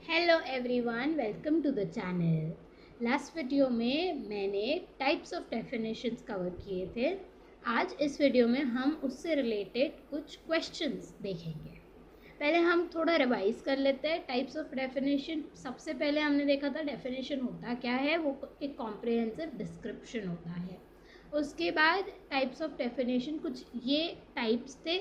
Hello everyone, welcome to the channel. Last video में मैंने types of definitions cover किए थे। आज इस वीडियो में हम उससे रिलेटेड कुछ क्वेश्चंस देखेंगे। पहले हम थोड़ा रिवाइज कर लेते हैं टाइप्स ऑफ डेफिनेशन। सबसे पहले हमने देखा था डेफिनेशन होता क्या है, वो एक कॉम्प्रिहेंसिव डिस्क्रिप्शन होता है। उसके बाद टाइप्स ऑफ डेफिनेशन कुछ ये टाइप्स थे।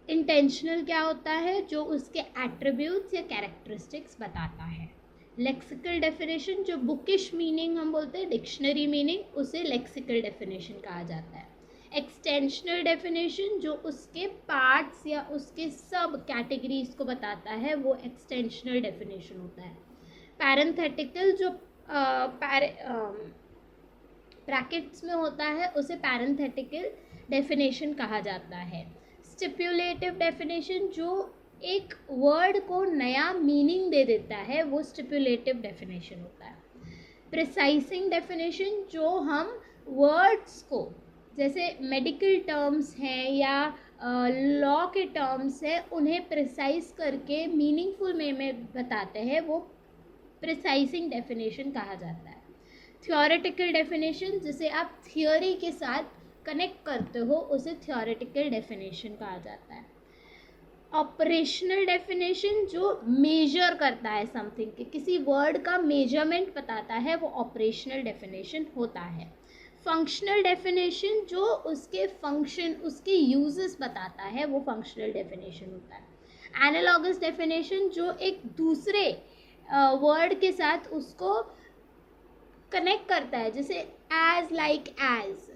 इंटेंशनल क्या होता है, जो उसके एट्रीब्यूट्स या कैरेक्टरिस्टिक्स बताता है। लेक्सिकल डेफिनेशन, जो बुकिश मीनिंग हम बोलते हैं, डिक्शनरी मीनिंग, उसे लेक्सिकल डेफिनेशन कहा जाता है। एक्सटेंशनल डेफिनेशन, जो उसके पार्ट्स या उसके सब कैटेगरीज को बताता है, वो एक्सटेंशनल डेफिनेशन होता है। पैरेंथेटिकल, जो ब्रैकेट्स में होता है, उसे पैरेंथेटिकल डेफिनेशन कहा जाता है। स्टिपुलेटिव डेफिनेशन, जो एक वर्ड को नया मीनिंग दे देता है, वो स्टिपुलेटिव डेफिनेशन होता है। प्रिसाइजिंग डेफिनेशन, जो हम वर्ड्स को, जैसे मेडिकल टर्म्स हैं या लॉ के टर्म्स हैं, उन्हें प्रिसाइज करके मीनिंगफुल में बताते हैं, वो प्रिसाइजिंग डेफिनेशन कहा जाता है। थ्योरेटिकल डेफिनेशन, जिसे आप थियोरी के साथ कनेक्ट करते हो, उसे थ्योरेटिकल डेफिनेशन कहा जाता है। ऑपरेशनल डेफिनेशन, जो मेजर करता है समथिंग के, किसी वर्ड का मेजरमेंट बताता है, वो ऑपरेशनल डेफिनेशन होता है। फंक्शनल डेफिनेशन, जो उसके फंक्शन, उसके यूजेस बताता है, वो फंक्शनल डेफिनेशन होता है। एनालॉगस डेफिनेशन, जो एक दूसरे वर्ड के साथ उसको कनेक्ट करता है, जैसे as, like, as,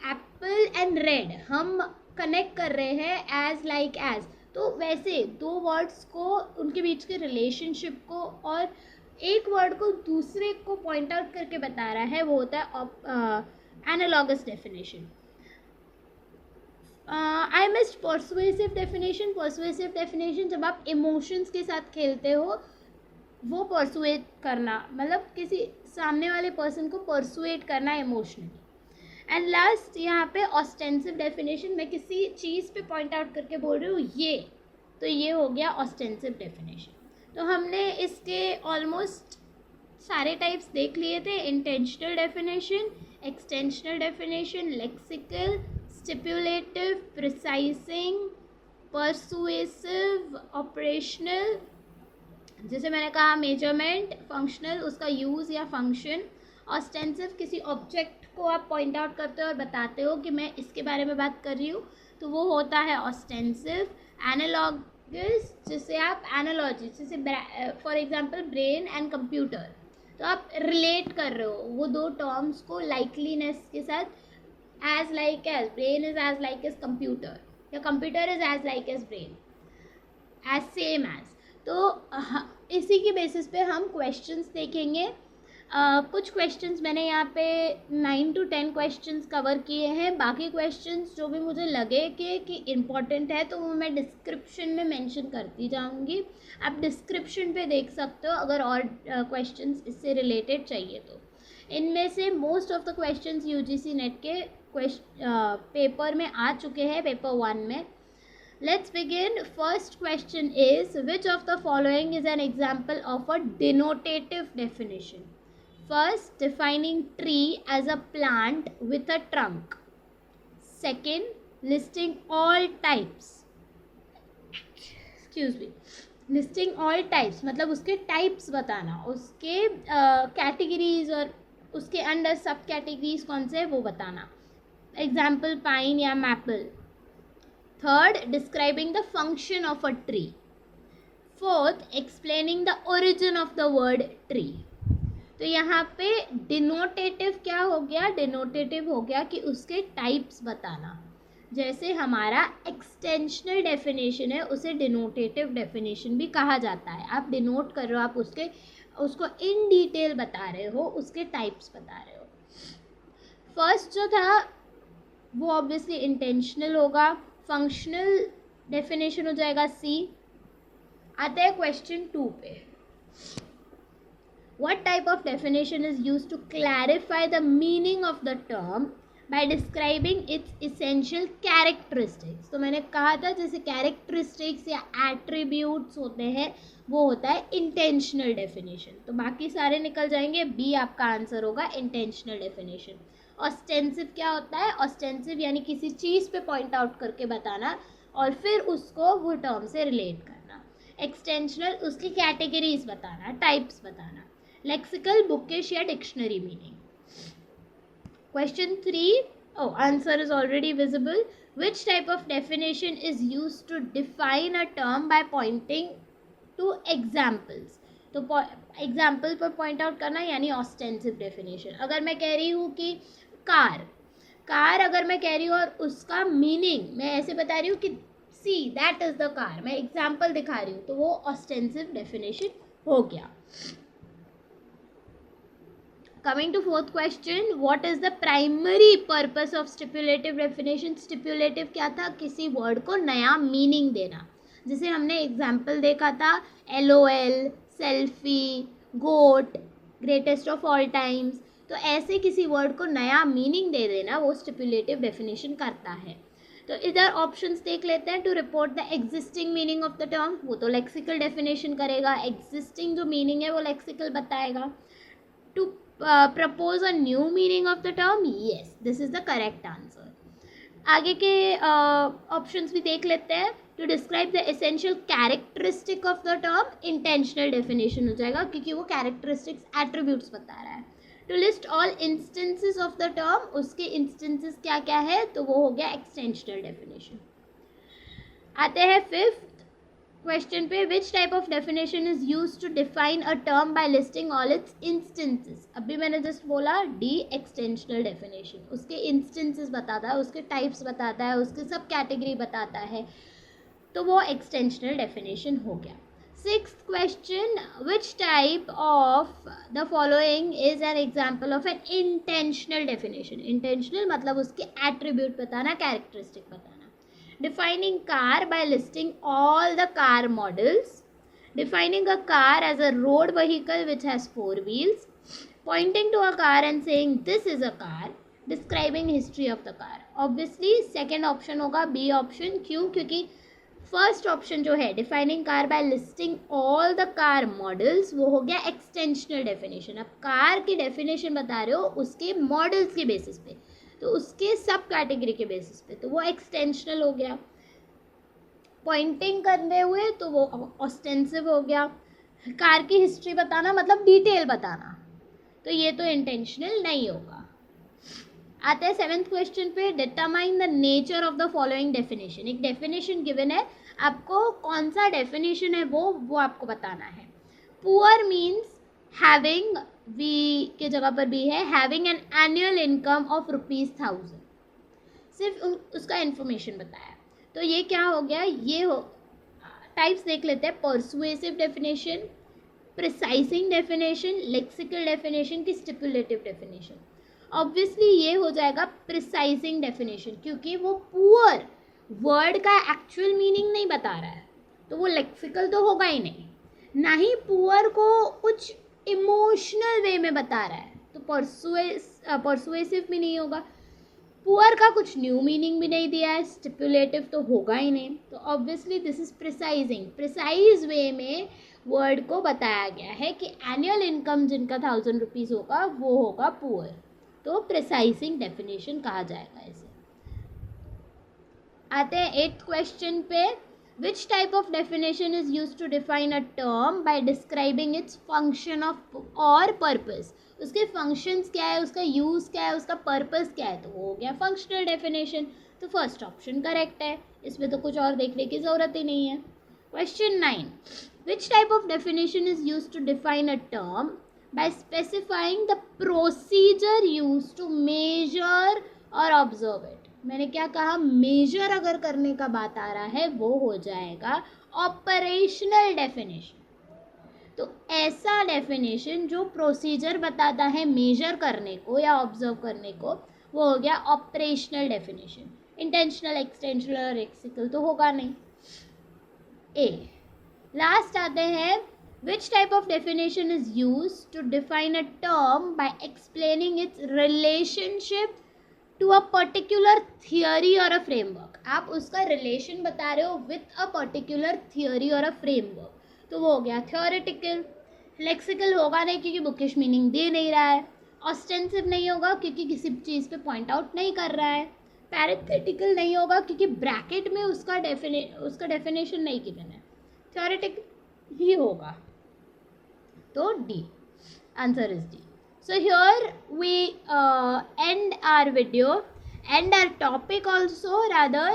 apple and red हम कनेक्ट कर रहे हैं एज, लाइक, एज। तो वैसे दो वर्ड्स को, उनके बीच के रिलेशनशिप को और एक वर्ड को दूसरे को पॉइंट आउट करके बता रहा है, वो होता है analogous definition. I missed persuasive definition. Persuasive definition, जब आप इमोशंस के साथ खेलते हो, वो परसुएट करना, मतलब किसी सामने वाले पर्सन को परसुएट करना इमोशनली। एंड लास्ट यहाँ पे ऑस्टेंसिव डेफिनेशन, मैं किसी चीज़ पे पॉइंट आउट करके बोल रही हूँ ये, तो ये हो गया ऑस्टेंसिव डेफिनेशन। तो हमने इसके ऑलमोस्ट सारे टाइप्स देख लिए थे। Intensional definition, extensional definition, lexical, stipulative, precising, persuasive, operational, जैसे मैंने कहा मेजरमेंट, फंक्शनल उसका यूज़ या फंक्शन, ऑस्टेंसिव किसी ऑब्जेक्ट को आप पॉइंट आउट करते हो और बताते हो कि मैं इसके बारे में बात कर रही हूँ, तो वो होता है ऑस्टेंसिव। एनालॉगस, जिसे आप एनालॉजी, जैसे for example brain and computer, तो आप रिलेट कर रहे हो वो दो टर्म्स को लाइकलीनेस के साथ, as like as, brain is as like as computer, या computer is as like as brain, as same as. तो इसी की बेसिस पे हम क्वेश्चंस देखेंगे। कुछ क्वेश्चंस मैंने यहाँ पे 9 to 10 क्वेश्चंस कवर किए हैं। बाकी क्वेश्चंस जो भी मुझे लगे कि इम्पॉर्टेंट है, तो वो मैं डिस्क्रिप्शन में मेंशन करती जाऊँगी। आप डिस्क्रिप्शन पे देख सकते हो अगर और क्वेश्चंस इससे रिलेटेड चाहिए तो। इनमें से most of the questions UGC net के पेपर में आ चुके हैं, पेपर 1 में। Let's begin. First question is, which of the following is an example of a denotative definition? First, defining tree as a plant with a trunk. Second, listing all types. Excuse me. Listing all types मतलब उसके types बताना, उसके categories और उसके under sub categories कौन से वो बताना. Example, pine या maple. Third, describing the function of a tree. Fourth, explaining the origin of the word tree. तो यहाँ पे डिनोटेटिव क्या हो गया, डिनोटेटिव हो गया कि उसके टाइप्स बताना। जैसे हमारा एक्सटेंशनल डेफिनेशन है, उसे डिनोटेटिव डेफिनेशन भी कहा जाता है। आप डिनोट कर रहे हो, आप उसको इन डिटेल बता रहे हो, उसके टाइप्स बता रहे हो। फर्स्ट जो था वो ऑब्वियसली इंटेंशनल होगा। फंक्शनल डेफिनेशन हो जाएगा सी। आते हैं क्वेश्चन 2 पे। What type of definition is used to clarify the meaning of the term by describing its essential characteristics. तो मैंने कहा था जैसे characteristics या attributes होते हैं वो होता है intentional definition. तो बाकी सारे निकल जाएंगे, B आपका आंसर होगा intentional definition. ऑस्टेंसिव क्या होता है? ऑस्टेंसिव यानी किसी चीज़ पे पॉइंट आउट करके बताना और फिर उसको वो टर्म से रिलेट करना. एक्सटेंशनल उसकी कैटेगरीज बताना, टाइप्स बताना. लेक्सिकल बुकिश या dictionary meaning. Question 3. Oh, answer is already visible. Which type of definition is used to define a term by pointing to examples? तो एग्जाम्पल पर पॉइंट आउट करना यानी ऑस्टेंसिव definition. अगर मैं कह रही हूँ कि कार अगर मैं कह रही हूँ और उसका मीनिंग मैं ऐसे बता रही हूँ कि see that is the car, मैं एग्जाम्पल दिखा रही हूँ, तो वो ऑस्टेंसिव डेफिनेशन हो गया. Coming to fourth question, what is the primary purpose of stipulative definition? Stipulative क्या था? किसी वर्ड को नया मीनिंग देना. जैसे हमने एग्जाम्पल देखा था LOL, selfie, goat, greatest of all times. तो ऐसे किसी वर्ड को नया मीनिंग दे देना वो स्टिपुलेटिव डेफिनेशन करता है. तो इधर ऑप्शंस देख लेते हैं. To report the existing meaning of the term, वो तो लेक्सिकल डेफिनेशन करेगा. एग्जिस्टिंग जो मीनिंग है वो लेक्सिकल बताएगा. To propose a new meaning of the term, yes, this is the correct answer. आगे के ऑप्शंस भी देख लेते हैं. To describe the essential characteristic of the term, intensional definition हो जाएगा क्योंकि वो कैरेक्टरिस्टिक्स एट्रीब्यूट्स बता रहा है. To list all instances of the term, उसके इंस्टेंसेस क्या क्या है, तो वो हो गया एक्सटेंशनल डेफिनेशन. आते हैं फिफ्थ क्वेश्चन पे. Which type of definition is use to define a term by listing all its instances. अभी मैंने जस्ट बोला डी एक्सटेंशनल डेफिनेशन. उसके इंस्टेंसेस बताता है, उसके टाइप्स बताता है, उसके सब कैटेगरी बताता है, तो वो एक्सटेंशनल डेफिनेशन हो गया. Sixth question. Which type of the following is an example of an intensional definition. Intensional मतलब उसके एट्रीब्यूट बताना, कैरेक्टरिस्टिक बताना. Defining car by listing all the car models. Defining a car as a road vehicle which has 4 wheels. Pointing to a car and saying this is a car. Describing history of the car. Obviously second option होगा B option. क्यों? क्योंकि first option जो है defining car by listing all the car models, वो हो गया extensional definition. अब car की डेफिनेशन बता रहे हो उसके मॉडल्स के बेसिस पे, तो उसके सब कैटेगरी के बेसिस पे, तो वो एक्सटेंशनल हो गया. पॉइंटिंग करते हुए तो वो ऑस्टेंसिव हो गया. कार की हिस्ट्री बताना मतलब डिटेल बताना, तो ये तो इंटेंशनल नहीं होगा. आते हैं सेवेंथ क्वेश्चन पे. Determine the nature of the following definition. एक डेफिनेशन गिवन है, आपको कौन सा डेफिनेशन है वो आपको बताना है. पुअर मीन्स हैविंग, वी के जगह पर भी है, having an annual income of ₹1000. सिर्फ उसका इन्फॉर्मेशन बताया. तो ये क्या हो गया, ये हो टाइप्स देख लेते हैं. Persuasive definition, प्रिसाइजिंग definition, lexical definition की स्टिपुलेटिव डेफिनेशन. ऑब्वियसली ये हो जाएगा प्रिसाइजिंग डेफिनेशन, क्योंकि वो पुअर वर्ड का एक्चुअल मीनिंग नहीं बता रहा है, तो वो लेक्सिकल तो होगा ही नहीं. ना ही पुअर को कुछ इमोशनल वे में बता रहा है, तो परसुएसिव भी नहीं होगा. पुअर का कुछ न्यू मीनिंग भी नहीं दिया है, स्टिपुलेटिव तो होगा ही नहीं. तो ऑब्वियसली दिस इज प्रिसाइजिंग. प्रिसाइज वे में वर्ड को बताया गया है कि एनुअल इनकम जिनका ₹1000 होगा वो होगा पुअर, तो प्रिसाइजिंग डेफिनेशन कहा जाएगा इसे. आते हैं एट्थ क्वेश्चन पे. Which type of definition is used to define a term by describing its function of or purpose? उसके functions क्या है, उसका use क्या है, उसका purpose क्या है, तो वो हो गया functional definition. तो फर्स्ट ऑप्शन करेक्ट है, इसमें तो कुछ और देखने की ज़रूरत ही नहीं है. Question 9. Which type of definition is used to define a term by specifying the procedure used to measure or observe it? मैंने क्या कहा, मेजर अगर करने का बात आ रहा है वो हो जाएगा ऑपरेशनल डेफिनेशन. तो ऐसा डेफिनेशन जो प्रोसीजर बताता है मेजर करने को या ऑब्जर्व करने को, वो हो गया ऑपरेशनल डेफिनेशन. इंटेंशनल, एक्सटेंशनल और लेक्सिकल तो होगा नहीं. ए लास्ट आते हैं. Which type of definition is use to define a term by explaining its relationship to a particular theory और अ फ्रेमवर्क, आप उसका रिलेशन बता रहे हो विथ अ पर्टिकुलर थियोरी और अ फ्रेमवर्क, तो वो हो गया थ्योरेटिकल। लेक्सिकल होगा नहीं क्योंकि बुकिश मीनिंग दे नहीं रहा है। ऑस्टेंसिव नहीं होगा क्योंकि किसी चीज़ पे पॉइंट आउट नहीं कर रहा है। पैरेंथेटिकल नहीं होगा क्योंकि ब्रैकेट में उसका डेफिनेशन नहीं गिवन है। थ्योरेटिकल ही होगा, तो D, answer is D. So here we end our video, end our topic also, rather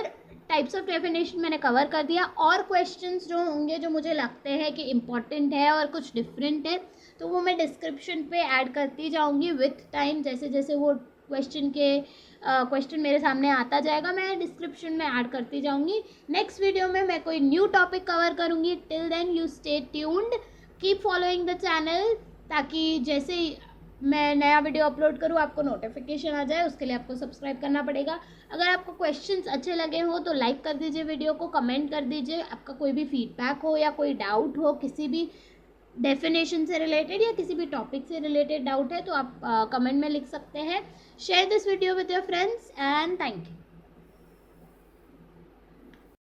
types of definition मैंने कवर कर दिया। और क्वेश्चंस जो होंगे जो मुझे लगते हैं कि इम्पॉर्टेंट है और कुछ डिफरेंट है, तो वो मैं डिस्क्रिप्शन पे ऐड करती जाऊंगी विथ टाइम। जैसे जैसे वो क्वेश्चन मेरे सामने आता जाएगा, मैं डिस्क्रिप्शन में ऐड करती जाऊंगी। नेक्स्ट वीडियो में मैं कोई न्यू टॉपिक कवर करूंगी। Till then you stay tuned, keep following the channel, ताकि जैसे मैं नया वीडियो अपलोड करूँ आपको नोटिफिकेशन आ जाए। उसके लिए आपको सब्सक्राइब करना पड़ेगा। अगर आपको क्वेश्चंस अच्छे लगे हो तो लाइक कर दीजिए वीडियो को, कमेंट कर दीजिए। आपका कोई भी फीडबैक हो या कोई डाउट हो, किसी भी डेफिनेशन से रिलेटेड या किसी भी टॉपिक से रिलेटेड डाउट है तो आप कमेंट में लिख सकते हैं। Share this video with your friends and thank you.